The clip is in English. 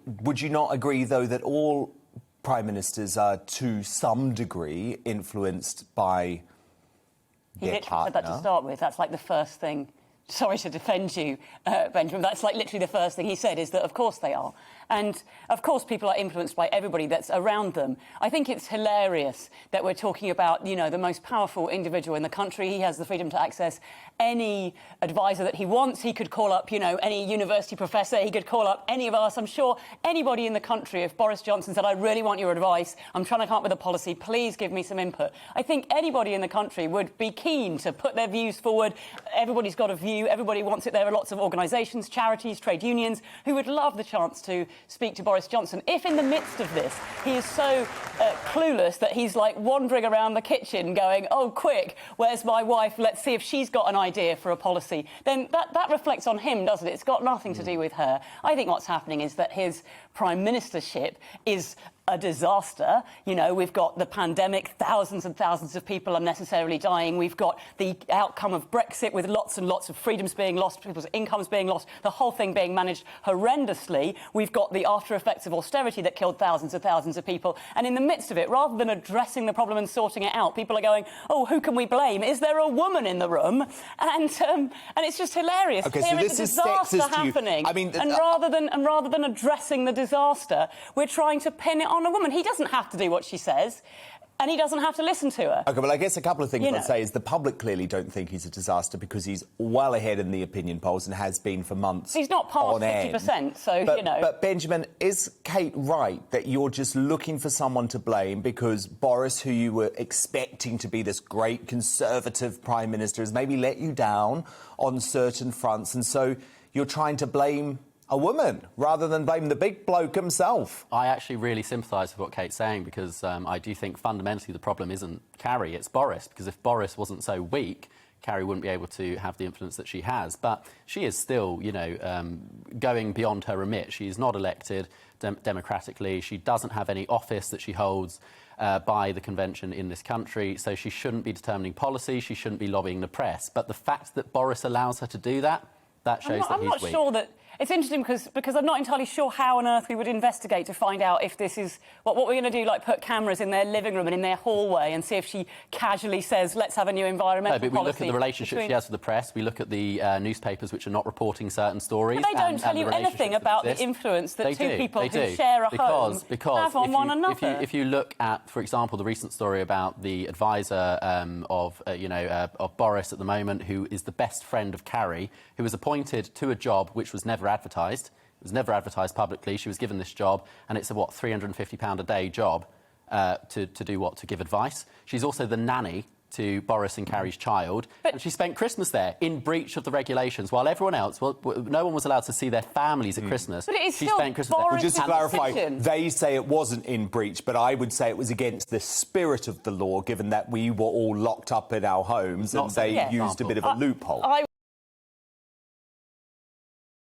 Would you not agree, though, that all prime ministers are, to some degree, influenced by their partner? He literally said that to start with. That's like the first thing. Sorry to defend you, Benjamin. That's like literally the first thing he said, is that of course they are. And of course people are influenced by everybody that's around them. I think it's hilarious that we're talking about, you know, the most powerful individual in the country. He has the freedom to access any advisor that he wants. He could call up, you know, any university professor. He could call up any of us. I'm sure anybody in the country, if Boris Johnson said, I really want your advice, I'm trying to come up with a policy, please give me some input. I think anybody in the country would be keen to put their views forward. Everybody's got a view. Everybody wants it. There are lots of organisations, charities, trade unions who would love the chance to speak to Boris Johnson. If in the midst of this he is so clueless that he's like wandering around the kitchen going, oh, quick, where's my wife? Let's see if she's got an idea for a policy. Then that reflects on him, doesn't it? It's got nothing to do with her. I think what's happening is that his prime ministership is a disaster. You know, we've got the pandemic, thousands and thousands of people unnecessarily dying. We've got the outcome of Brexit with lots and lots of freedoms being lost, people's incomes being lost, the whole thing being managed horrendously. We've got the after effects of austerity that killed thousands of people. And in the midst of it, rather than addressing the problem and sorting it out, people are going, oh, who can we blame? Is there a woman in the room? And it's just hilarious. Okay, Here so is this a is disaster sexist to you. happening. I mean, and rather than addressing the disaster, we're trying to pin it on a woman. He doesn't have to do what she says, and he doesn't have to listen to her. OK, well, I guess a couple of things You I'd know. say is the public clearly don't think he's a disaster because he's well ahead in the opinion polls and has been for months. He's not past on end. 50%, so, but, you know. But, Benjamin, is Kate right that you're just looking for someone to blame because Boris, who you were expecting to be this great Conservative Prime Minister, has maybe let you down on certain fronts, and so you're trying to blame a woman rather than blame the big bloke himself? I actually really sympathise with what Kate's saying because I do think fundamentally the problem isn't Carrie, it's Boris, because if Boris wasn't so weak, Carrie wouldn't be able to have the influence that she has. But she is still, you know, going beyond her remit. She is not elected democratically. She doesn't have any office that she holds by the convention in this country, so she shouldn't be determining policy, she shouldn't be lobbying the press. But the fact that Boris allows her to do that, that shows that he's weak. I'm not sure that... It's interesting because I'm not entirely sure how on earth we would investigate to find out if this is... What we're going to do, like put cameras in their living room and in their hallway and see if she casually says, let's have a new environmental policy. No, but we look at the relationship she has with the press, we look at the newspapers which are not reporting certain stories. But they don't tell you anything about the influence that two people who share a home have on one another. If you look at, for example, the recent story about the advisor of Boris at the moment, who is the best friend of Carrie, who was appointed to a job which was never advertised. It was never advertised publicly. She was given this job, and it's a, what, £350 a day job to do what? To give advice. She's also the nanny to Boris and Carrie's child, and she spent Christmas there in breach of the regulations, while everyone else, well, no one was allowed to see their families at Christmas. But it is she still spent Christmas there. Well, just to clarify, they say it wasn't in breach, but I would say it was against the spirit of the law, given that we were all locked up in our homes and they used a bit of a loophole.